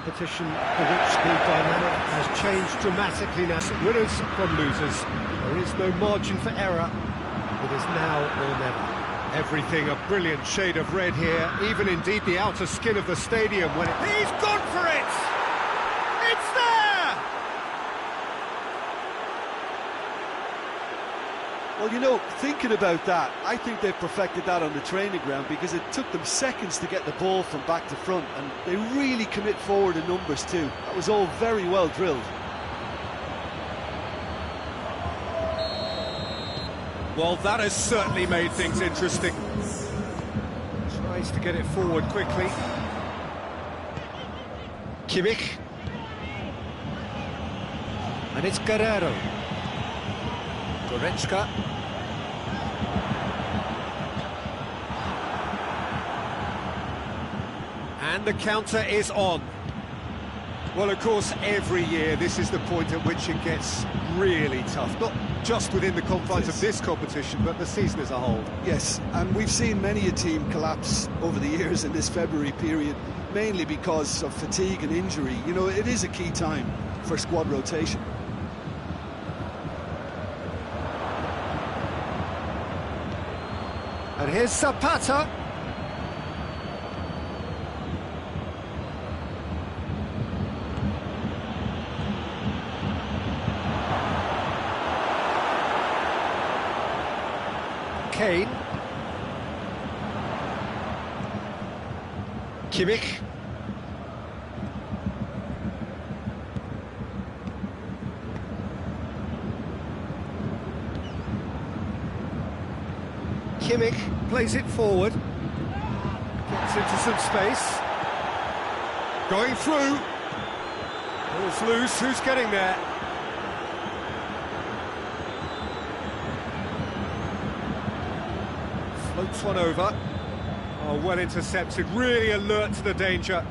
competition for which the dynamic has changed dramatically now. Winners from losers. There is no margin for error. It is now or never. Everything a brilliant shade of red here, even indeed the outer skin of the stadium when he's gone for it! It's there! Well, you know, thinking about that, I think they perfected that on the training ground because it took them seconds to get the ball from back to front, and they really commit forward in numbers too. That was all very well drilled. Well, that has certainly made things interesting. Tries to get it forward quickly. Kimmich. And it's Guerrero. Goretzka. And the counter is on. Well, of course, every year this is the point at which it gets really tough. Not just within the confines of this competition, but the season as a whole. Yes, and we've seen many a team collapse over the years in this February period, mainly because of fatigue and injury. You know, it is a key time for squad rotation. And here's Zapata. Kane. Kimmich. Kimmich plays it forward. Gets into some space. Going through. Ball's loose. Who's getting there? Floats one over. Oh, well intercepted, really alert to the danger.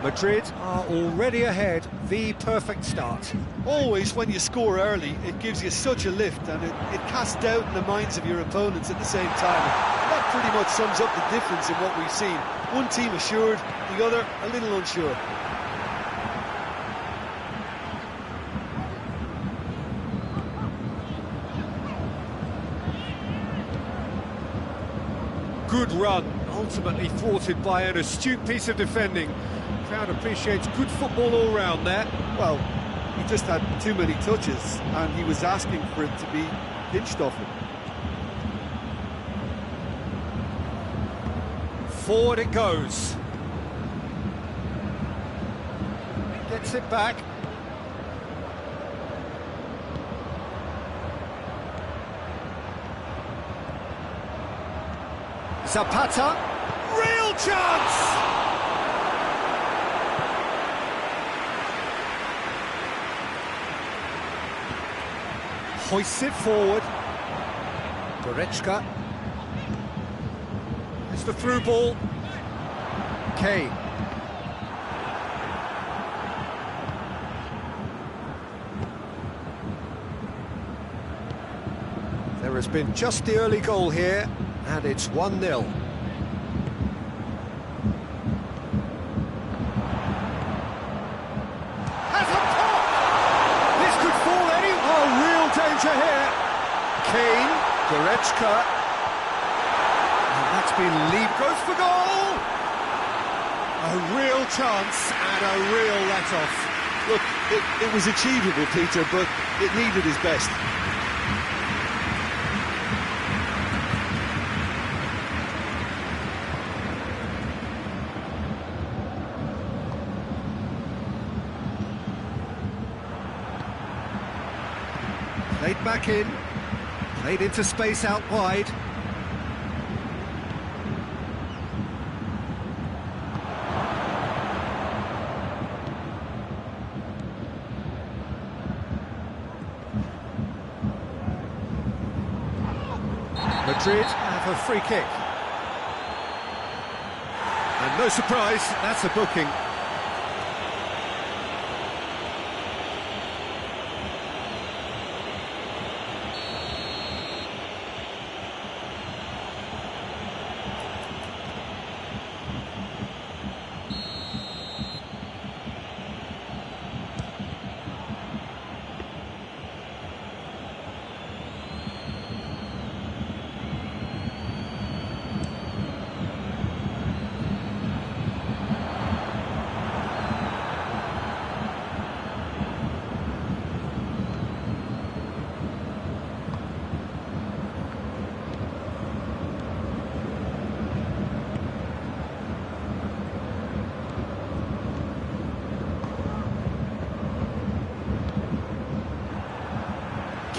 Madrid are already ahead, the perfect start. Always, when you score early, it gives you such a lift, and it casts doubt in the minds of your opponents at the same time. And that pretty much sums up the difference in what we've seen. One team assured, the other a little unsure. Good run, ultimately thwarted by an astute piece of defending. Crowd appreciates good football all round there. Well, he just had too many touches, and he was asking for it to be pinched off him. Forward it goes. Gets it back. Zapata, real chance! Hoists it forward. Goretzka. It's the through ball. Kane. There has been just the early goal here, and it's 1-0. Has a pop! This could fall any... Oh, real danger here. Kane, Goretzka. And that's been lead. Goes for goal! A real chance and a real let-off. Look, it was achievable, Peter, but it needed his best. Played back in, played into space out wide. Madrid have a free kick. And no surprise, that's a booking.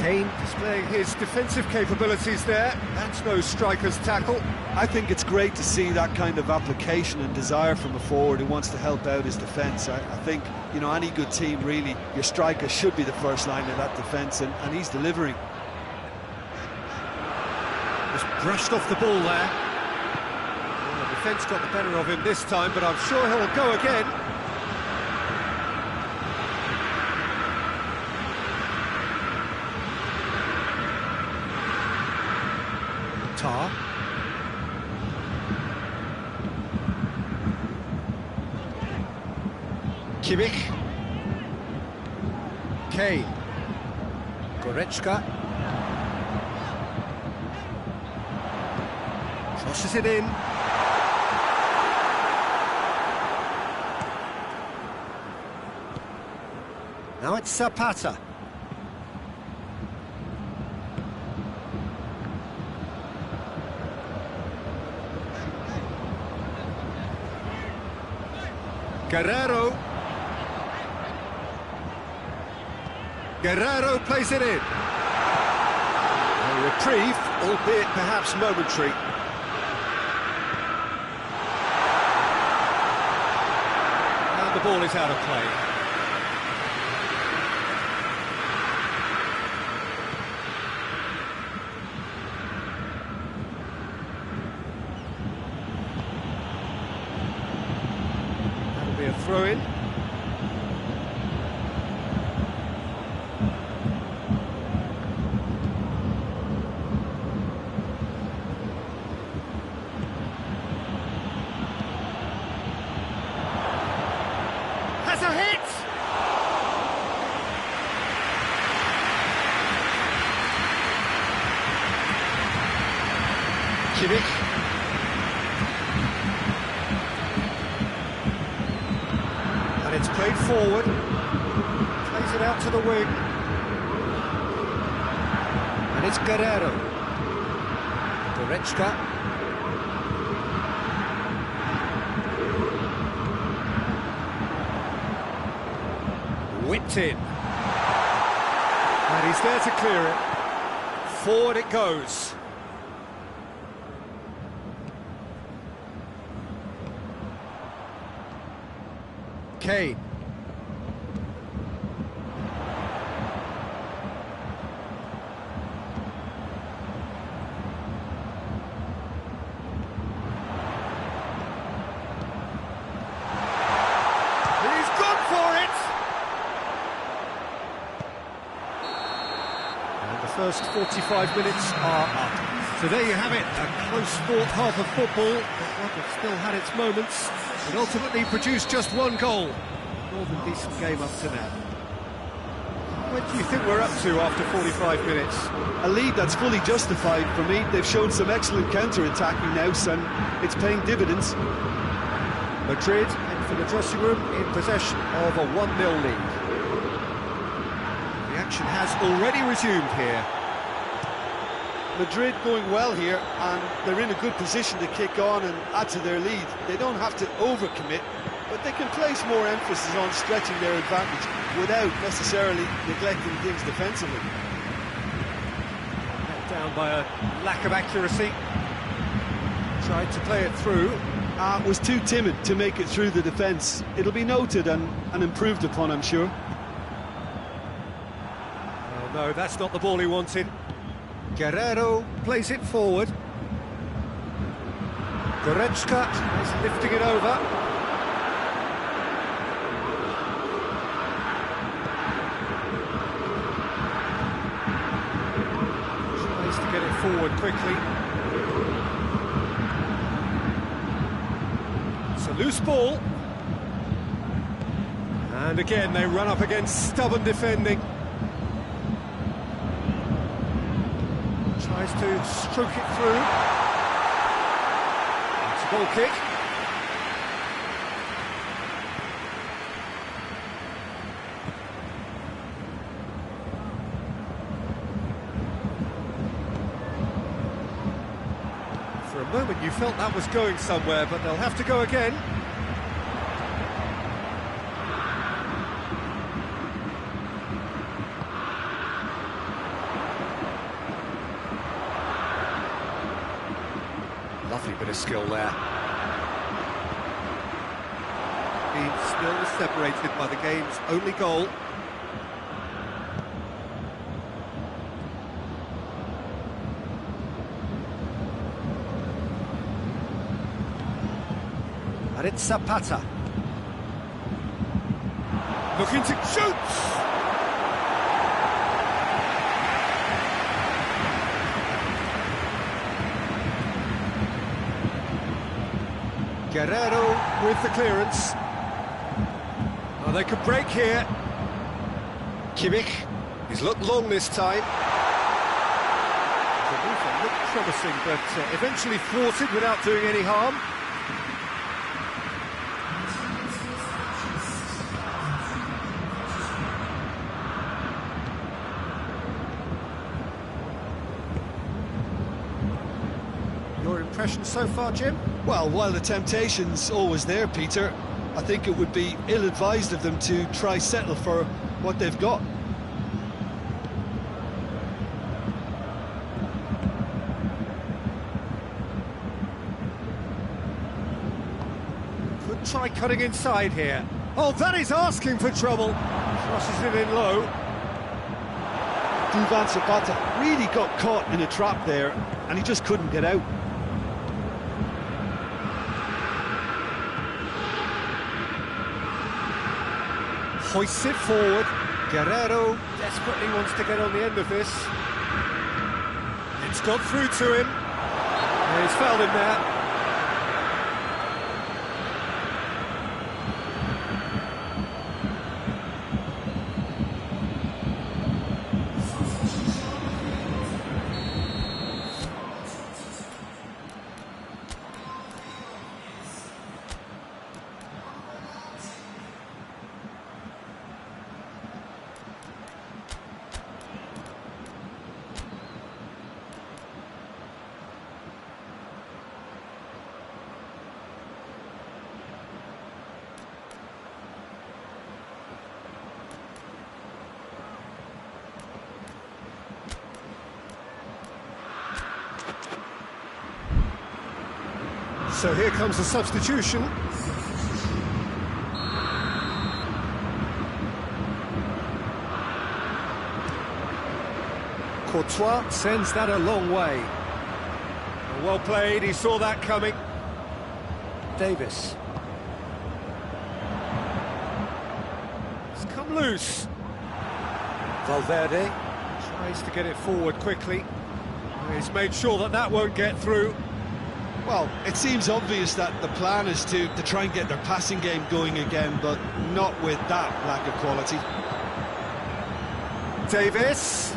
Kane displaying his defensive capabilities there. That's no striker's tackle. I think it's great to see that kind of application and desire from a forward who wants to help out his defence. I think, you know, any good team, really, your striker should be the first line of that defence, and he's delivering. Just brushed off the ball there. Well, the defence got the better of him this time, but I'm sure he'll go again. Tar. Kimmich. Kane. Goretzka. Crosses it in. Now it's Zapata. Guerrero. Guerrero plays it in. A reprieve, albeit perhaps momentary. And the ball is out of play. That'll be a throw-in. Has a hit! Kimmich. And it's played forward. Plays it out to the wing. And it's Guerrero. Goretzka. Whipped in. And he's there to clear it. Forward it goes. Kane. He's gone for it! And the first 45 minutes are up. So there you have it, a close-fought half of football, but one that still had its moments. It ultimately produced just one goal. More than decent game up to now. What do you think we're up to after 45 minutes? A lead that's fully justified for me. They've shown some excellent counter-attacking now, and it's paying dividends. Madrid head for the dressing room in possession of a 1-0 lead. The action has already resumed here. Madrid going well here, and they're in a good position to kick on and add to their lead. They don't have to overcommit, but they can place more emphasis on stretching their advantage without necessarily neglecting things defensively. Let down by a lack of accuracy. Tried to play it through. Was too timid to make it through the defence. It'll be noted and improved upon, I'm sure. Oh no, that's not the ball he wanted. Guerrero plays it forward. Goretzka is lifting it over. Tries to get it forward quickly. It's a loose ball. And again, they run up against stubborn defending. Tries to stroke it through. It's a goal kick. For a moment you felt that was going somewhere, but they'll have to go again. Lovely bit of skill there. He's still separated by the game's only goal. And it's Zapata. Looking to shoot! Guerrero with the clearance. Oh, they could break here. Kimmich, he's looked long this time. The movement looked promising, but eventually thwarted without doing any harm. Your impression so far, Jim? Well, while the temptation's always there, Peter, I think it would be ill-advised of them to try settle for what they've got. Could try cutting inside here. Oh, that is asking for trouble. Crosses it in low. Duvan Zapata really got caught in a trap there, and he just couldn't get out. Hoists it forward. Guerrero desperately wants to get on the end of this. It's got through to him. And he's fouled him there. So here comes the substitution. Courtois sends that a long way. Well played, he saw that coming. Davis. It's come loose. Valverde tries to get it forward quickly. He's made sure that that won't get through. Well, it seems obvious that the plan is to try and get their passing game going again, but not with that lack of quality. Davis.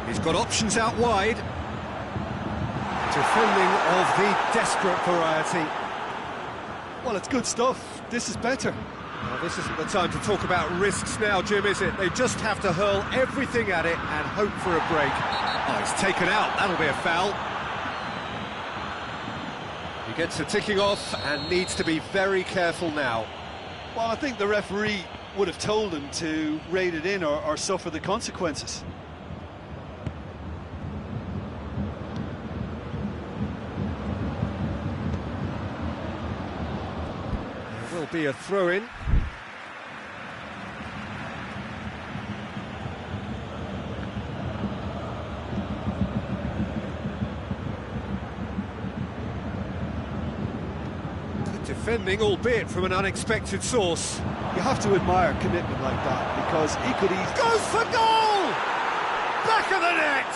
He's got options out wide. Defending of the desperate variety. Well, it's good stuff. This is better. Well, this isn't the time to talk about risks now, Jim, is it? They just have to hurl everything at it and hope for a break. Oh, he's taken out. That'll be a foul. He gets a ticking off and needs to be very careful now. Well, I think the referee would have told him to rate it in or suffer the consequences. There will be a throw-in. Defending, albeit from an unexpected source. You have to admire commitment like that, because he could easily... Goes for goal! Back of the net!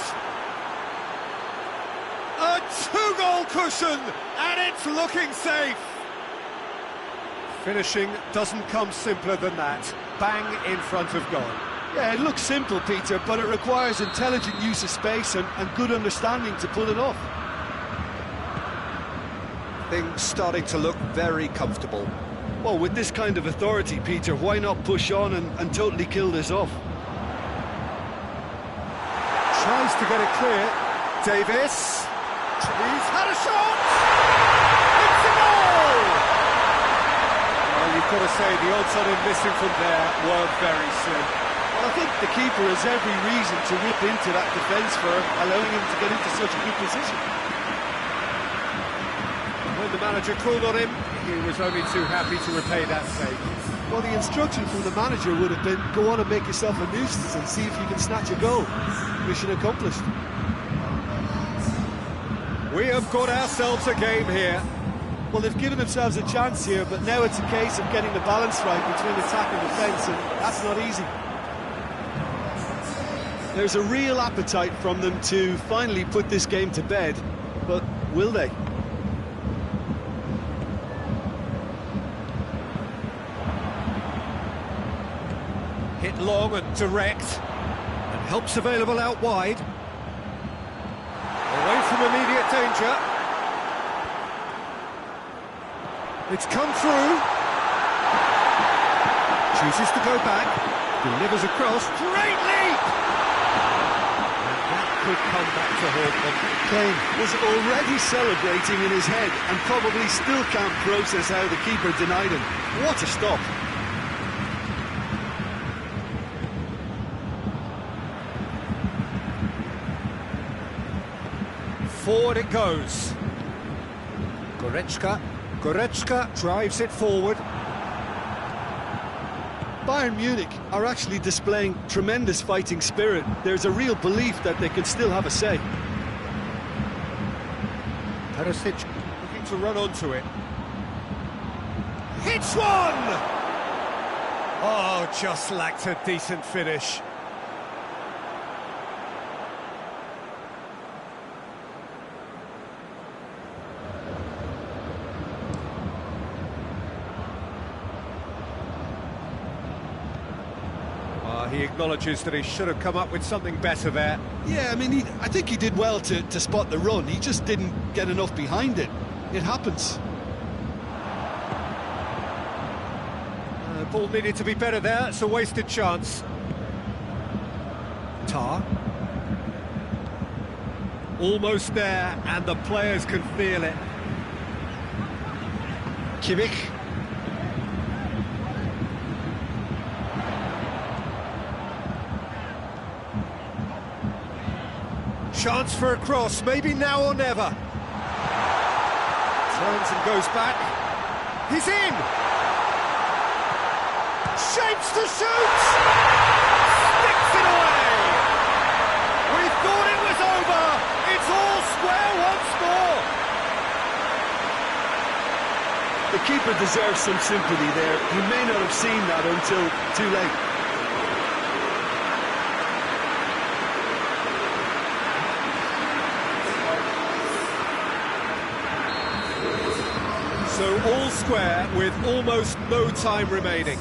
A two-goal cushion, and it's looking safe! Finishing doesn't come simpler than that. Bang in front of goal. Yeah, it looks simple, Peter, but it requires intelligent use of space and good understanding to pull it off. Things starting to look very comfortable. Well, with this kind of authority, Peter, why not push on and totally kill this off? Tries to get it clear. Davis. He's had a shot! It's a goal! Well, you've got to say the odds on him missing from there were very slim. Well, I think the keeper has every reason to rip into that defence for allowing him to get into such a good position. the manager called on him, he was only too happy to repay that favour. Well, the instruction from the manager would have been, go on and make yourself a nuisance and see if you can snatch a goal. Mission accomplished. We have got ourselves a game here. Well, they've given themselves a chance here, but now it's a case of getting the balance right between attack and defence, and that's not easy. There's a real appetite from them to finally put this game to bed, but will they? Hit long and direct, and help's available out wide. Away from immediate danger. It's come through. Chooses to go back. Delivers across. Great leap! And that could come back to haunt them. Kane was already celebrating in his head and probably still can't process how the keeper denied him. What a stop! Forward it goes. Goretzka drives it forward. Bayern Munich are actually displaying tremendous fighting spirit. There's a real belief that they can still have a say. Perisic looking to run onto it. Hits one! Oh, just lacked a decent finish. He acknowledges that he should have come up with something better there. Yeah, I mean, I think he did well to spot the run. He just didn't get enough behind it. It happens. The ball needed to be better there. It's a wasted chance. Tar. Almost there, and the players can feel it. Kimmich. Chance for a cross, maybe now or never. Turns and goes back. He's in! Shapes to shoot! Sticks it away! We thought it was over! It's all square once more! The keeper deserves some sympathy there. He may not have seen that until too late. So all square with almost no time remaining.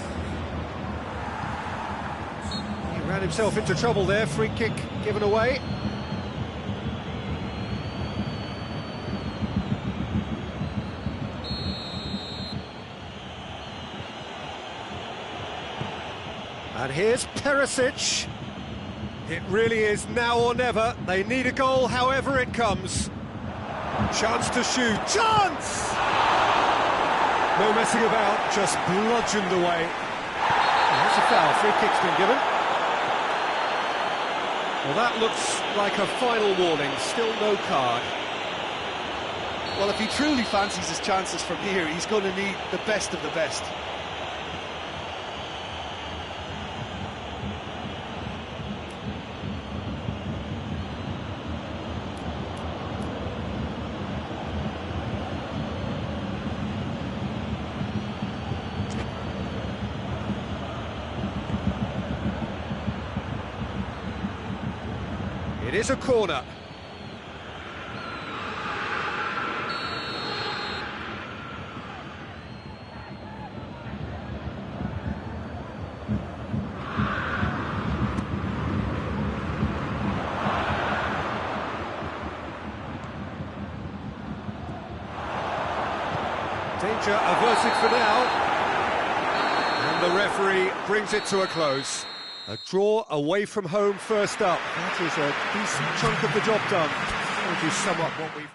He ran himself into trouble there, free kick given away. And here's Perisic. It really is now or never. They need a goal however it comes. Chance to shoot. Chance! No messing about, just bludgeoned away. Oh, that's a foul, free kick's been given. Well, that looks like a final warning, still no card. Well, if he truly fancies his chances from here, he's going to need the best of the best. It is a corner. Danger averted for now. And the referee brings it to a close. A draw away from home first up. That is a decent chunk of the job done. That is somewhat what we've...